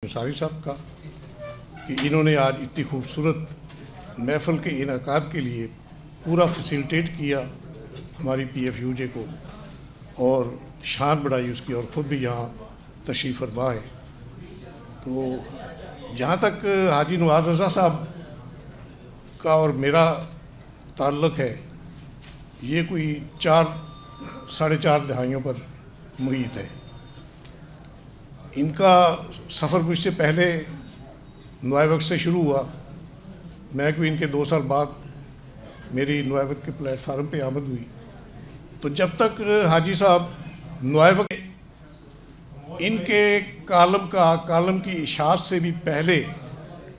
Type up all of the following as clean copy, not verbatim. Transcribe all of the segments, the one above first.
انصاری صاحب کا کہ انہوں نے آج اتنی خوبصورت محفل کے انعقاد کے لیے پورا فیسیلیٹیٹ کیا ہماری پی ایف یو جے کو اور شان بڑھائی اس کی، اور خود بھی یہاں تشریف فرما ہے۔ تو جہاں تک حاجی نواز رضا صاحب کا اور میرا تعلق ہے، یہ کوئی 4.5 دہائیوں پر محیط ہے۔ ان کا سفر مجھ سے پہلے نوائے وقت سے شروع ہوا۔ میں کوئی ان کے 2 سال بعد میری نوائے وقت کے پلیٹ فارم پہ آمد ہوئی۔ تو جب تک حاجی صاحب نوائے وقت ان کے کالم کی اشاعت سے بھی پہلے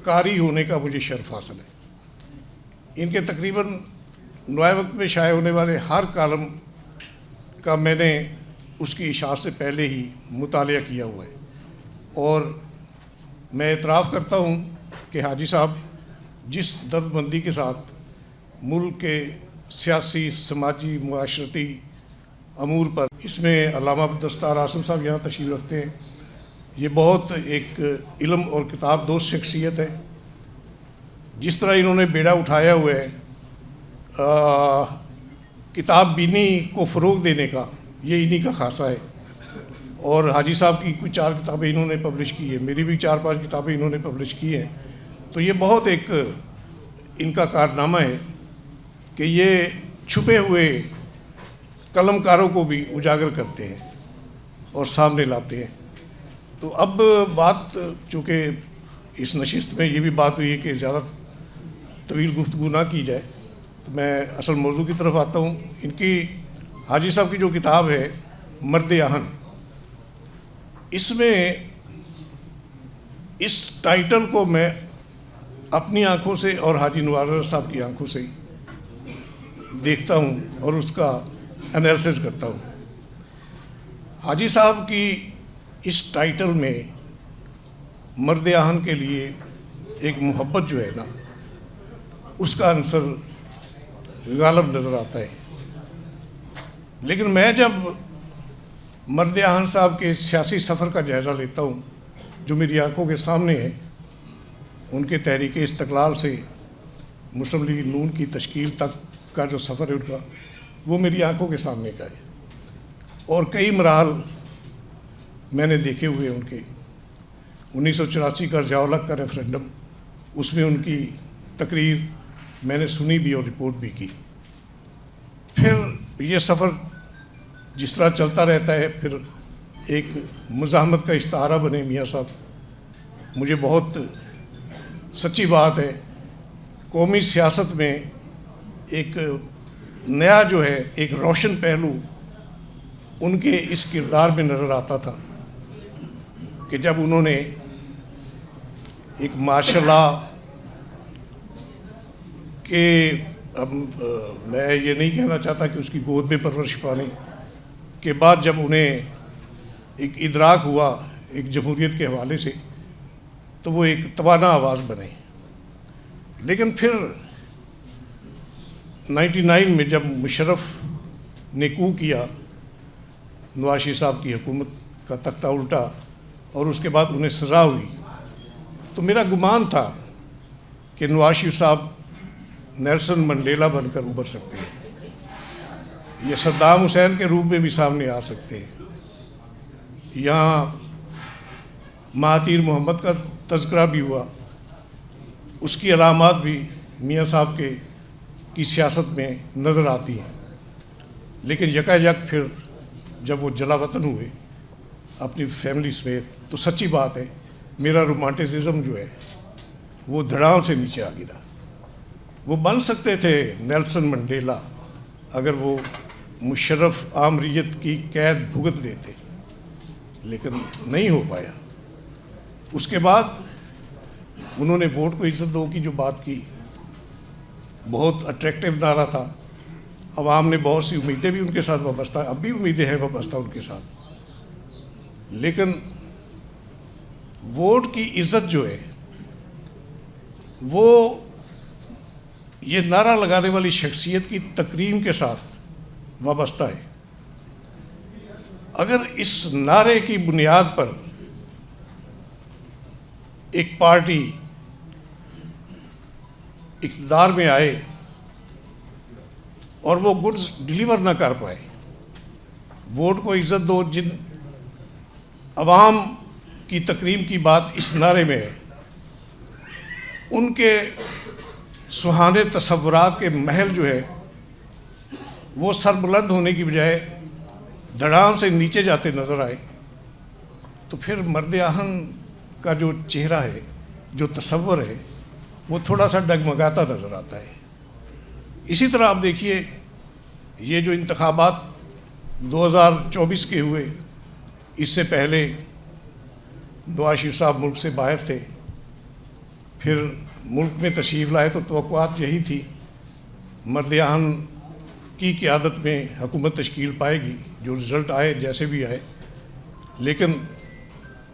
قاری ہونے کا مجھے شرف حاصل ہے۔ ان کے تقریباً نوائے وقت میں شائع ہونے والے ہر کالم کا میں نے اس کی اشاعت سے پہلے ہی مطالعہ کیا ہوا ہے، اور میں اعتراف کرتا ہوں کہ حاجی صاحب جس درد مندی کے ساتھ ملک کے سیاسی، سماجی، معاشرتی امور پر، اس میں علامہ دستار عاصم صاحب یہاں تشریف رکھتے ہیں، یہ بہت ایک علم اور کتاب دوست شخصیت ہے۔ جس طرح انہوں نے بیڑا اٹھایا ہوا ہے کتاب بینی کو فروغ دینے کا، یہ انہی کا خاصہ ہے۔ اور حاجی صاحب کی کوئی 4 کتابیں انہوں نے پبلش کی ہے، میری بھی 4-5 کتابیں انہوں نے پبلش کی ہیں۔ تو یہ بہت ایک ان کا کارنامہ ہے کہ یہ چھپے ہوئے قلم کاروں کو بھی اجاگر کرتے ہیں اور سامنے لاتے ہیں۔ تو اب بات، چونکہ اس نشست میں یہ بھی بات ہوئی ہے کہ زیادہ طویل گفتگو نہ کی جائے، تو میں اصل موضوع کی طرف آتا ہوں۔ ان کی حاجی صاحب کی جو کتاب ہے مرد آہن، اس میں اس ٹائٹل کو میں اپنی آنکھوں سے اور حاجی نواز رضا صاحب کی آنکھوں سے دیکھتا ہوں اور اس کا انالیسس کرتا ہوں۔ حاجی صاحب کی اس ٹائٹل میں مرد آہن کے لیے ایک محبت جو ہے نا، اس کا عنصر غالب نظر آتا ہے۔ لیکن میں جب مرد آہن صاحب کے سیاسی سفر کا جائزہ لیتا ہوں، جو میری آنکھوں کے سامنے ہے، ان کے تحریک استقلال سے مسلم لیگ نون کی تشکیل تک کا جو سفر ہے ان کا، وہ میری آنکھوں کے سامنے کا ہے، اور کئی مراحل میں نے دیکھے ہوئے ان کے۔ 1984 کا ضیاء الحق کا ریفرینڈم، اس میں ان کی تقریر میں نے سنی بھی اور رپورٹ بھی کی۔ پھر یہ سفر جس طرح چلتا رہتا ہے، پھر ایک مزاحمت کا استعارہ بنے میاں صاحب۔ مجھے بہت سچی بات ہے، قومی سیاست میں ایک نیا جو ہے، ایک روشن پہلو ان کے اس کردار میں نظر آتا تھا کہ جب انہوں نے ایک ماشاء اللہ کہ اب میں یہ نہیں کہنا چاہتا کہ اس کی گود میں پرورش پانے کے بعد جب انہیں ایک ادراک ہوا ایک جمہوریت کے حوالے سے، تو وہ ایک توانا آواز بنے۔ لیکن پھر 99 میں جب مشرف نے کو کیا، نواز شریف صاحب کی حکومت کا تختہ الٹا اور اس کے بعد انہیں سزا ہوئی، تو میرا گمان تھا کہ نواز شریف صاحب نیلسن منڈیلا بن کر ابھر سکتے ہیں، یہ صدام حسین کے روپ میں بھی سامنے آ سکتے ہیں۔ یہاں مہاتیر محمد کا تذکرہ بھی ہوا، اس کی علامات بھی میاں صاحب کی سیاست میں نظر آتی ہیں۔ لیکن یکا پھر جب وہ جلا وطن ہوئے اپنی فیملی سمیت، تو سچی بات ہے میرا رومانٹسزم جو ہے وہ دھڑام سے نیچے آ گرا۔ وہ بن سکتے تھے نیلسن منڈیلا اگر وہ مشرف آمریت کی قید بھگت لیتے، لیکن نہیں ہو پایا۔ اس کے بعد انہوں نے ووٹ کو عزت دو کی جو بات کی، بہت اٹریکٹیو نعرہ تھا۔ عوام نے بہت سی امیدیں بھی ان کے ساتھ وابستہ، اب بھی امیدیں ہیں وابستہ ان کے ساتھ، لیکن ووٹ کی عزت جو ہے وہ یہ نعرہ لگانے والی شخصیت کی تکریم کے ساتھ وابستہ ہے۔ اگر اس نعرے کی بنیاد پر ایک پارٹی اقتدار میں آئے اور وہ گڈز ڈیلیور نہ کر پائے. ووٹ کو عزت دو جن عوام کی تکریم کی بات اس نعرے میں ہے، ان کے سہانے تصورات کے محل جو ہے وہ سر بلند ہونے کی بجائے دھڑام سے نیچے جاتے نظر آئے، تو پھر مرد آہن کا جو چہرہ ہے، جو تصور ہے، وہ تھوڑا سا ڈگمگاتا نظر آتا ہے. اسی طرح آپ دیکھیے یہ جو انتخابات 2024 کے ہوئے، اس سے پہلے نواز شریف صاحب ملک سے باہر تھے، پھر ملک میں تشریف لائے تو توقعات یہی تھی مرد آہن کی قیادت میں حکومت تشکیل پائے گی. جو رزلٹ آئے جیسے بھی آئے، لیکن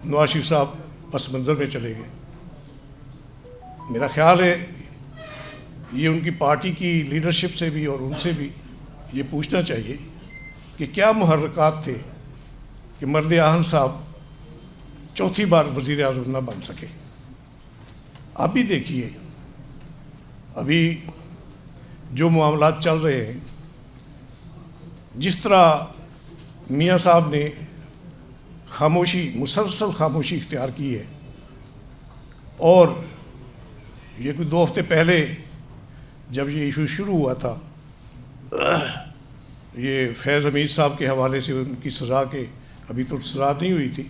نواز شریف صاحب پس منظر میں چلے گئے. میرا خیال ہے یہ ان کی پارٹی کی لیڈرشپ سے بھی اور ان سے بھی یہ پوچھنا چاہیے کہ کیا محرکات تھے کہ مرد آہن صاحب چوتھی بار وزیر اعظم نہ بن سکے. آپ بھی دیکھیے ابھی جو معاملات چل رہے ہیں، جس طرح میاں صاحب نے مسلسل خاموشی اختیار کی ہے، اور یہ کوئی 2 ہفتے پہلے جب یہ ایشو شروع ہوا تھا، یہ فیض حمید صاحب کے حوالے سے ان کی سزا کے ابھی تو سزا نہیں ہوئی تھی،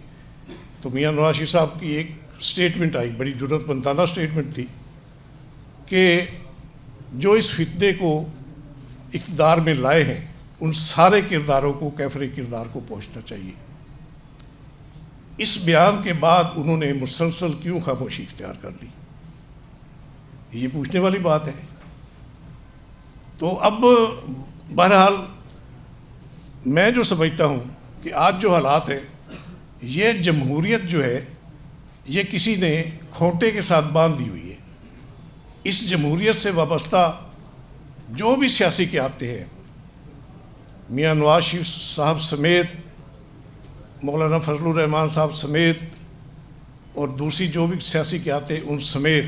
تو میاں نواز شریف صاحب کی ایک سٹیٹمنٹ آئی، بڑی جرأت مندانہ سٹیٹمنٹ تھی کہ جو اس فتنے کو اقتدار میں لائے ہیں ان سارے کرداروں کو، کیفر کردار کو پہنچنا چاہیے. اس بیان کے بعد انہوں نے مسلسل کیوں خاموشی اختیار کر لی؟ یہ پوچھنے والی بات ہے. تو اب بہرحال میں جو سمجھتا ہوں کہ آج جو حالات ہیں، یہ جمہوریت جو ہے یہ کسی نے کھوٹے کے ساتھ باندھ دی ہوئی ہے. اس جمہوریت سے وابستہ جو بھی سیاسی قیادتیں ہیں، میاں نواز شریف صاحب سمیت، مولانا فضل الرحمان صاحب سمیت، اور دوسری جو بھی سیاسی قیادتیں ان سمیت،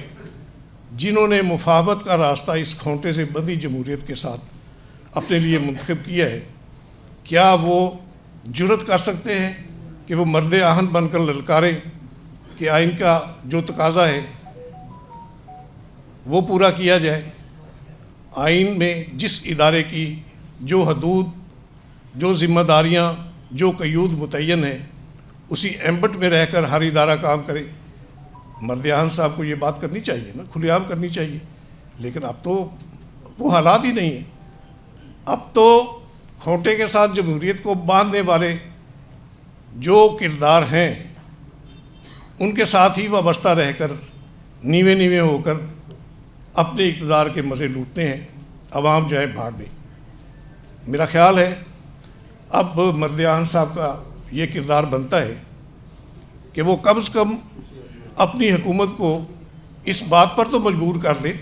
جنہوں نے مفاہمت کا راستہ اس کھونٹے سے بندھی جمہوریت کے ساتھ اپنے لیے منتخب کیا ہے، کیا وہ جرأت کر سکتے ہیں کہ وہ مرد آہن بن کر للکاریں کہ آئین کا جو تقاضا ہے وہ پورا کیا جائے؟ آئین میں جس ادارے کی جو حدود، جو ذمہ داریاں، جو قیود متعین ہیں، اسی ایمبٹ میں رہ کر ہر ادارہ کام کرے. مرد آہن صاحب کو یہ بات کرنی چاہیے نا، کھلے عام کرنی چاہیے. لیکن اب تو وہ حالات ہی نہیں ہیں. اب تو کھوٹے کے ساتھ جمہوریت کو باندھنے والے جو کردار ہیں ان کے ساتھ ہی وابستہ رہ کر نیوے نیوے ہو کر اپنے اقتدار کے مزے لوٹتے ہیں. عوام جائے بھاڑ میں. میرا خیال ہے اب مرد آہن صاحب کا یہ کردار بنتا ہے کہ وہ کم از کم اپنی حکومت کو اس بات پر تو مجبور کر لے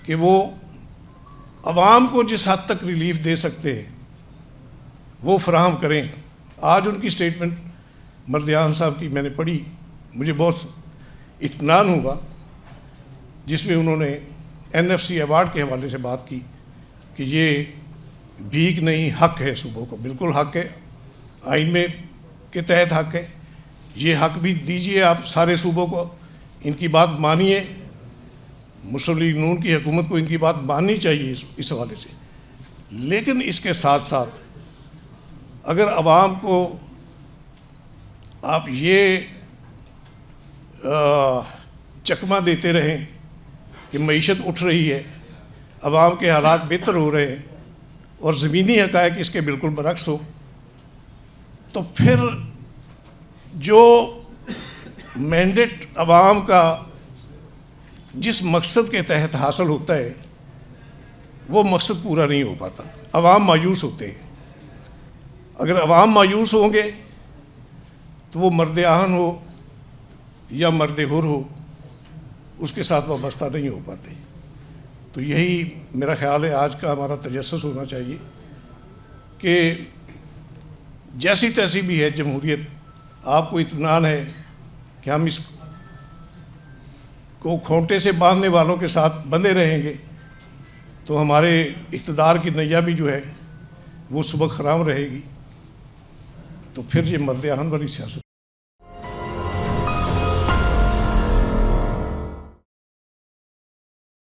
کہ وہ عوام کو جس حد تک ریلیف دے سکتے ہیں وہ فراہم کریں. آج ان کی سٹیٹمنٹ مرد آہن صاحب کی میں نے پڑھی، مجھے بہت اطمینان ہوا، جس میں انہوں نے NFC ایوارڈ کے حوالے سے بات کی کہ یہ بھیک نہیں، حق ہے صوبوں کو. بالکل حق ہے، آئین میں کے تحت حق ہے. یہ حق بھی دیجئے آپ سارے صوبوں کو، ان کی بات مانیے. مسلم لیگ نون کی حکومت کو ان کی بات ماننی چاہیے اس حوالے سے. لیکن اس کے ساتھ ساتھ اگر عوام کو آپ یہ چکمہ دیتے رہیں کہ معیشت اٹھ رہی ہے، عوام کے حالات بہتر ہو رہے ہیں، اور زمینی حقائق اس کے بالکل برعکس ہو، تو پھر جو مینڈیٹ عوام کا جس مقصد کے تحت حاصل ہوتا ہے وہ مقصد پورا نہیں ہو پاتا. عوام مایوس ہوتے ہیں. اگر عوام مایوس ہوں گے تو وہ مرد آہن ہو یا مرد حر ہو اس کے ساتھ وابستہ نہیں ہو پاتے. تو یہی میرا خیال ہے آج کا ہمارا تجسس ہونا چاہیے کہ جیسی تیسی بھی ہے جمہوریت، آپ کو اطمینان ہے کہ ہم اس کو کھونٹے سے باندھنے والوں کے ساتھ بندھے رہیں گے تو ہمارے اقتدار کی نیا بھی جو ہے وہ صبح خرام رہے گی. تو پھر یہ مرد آہن والی سیاست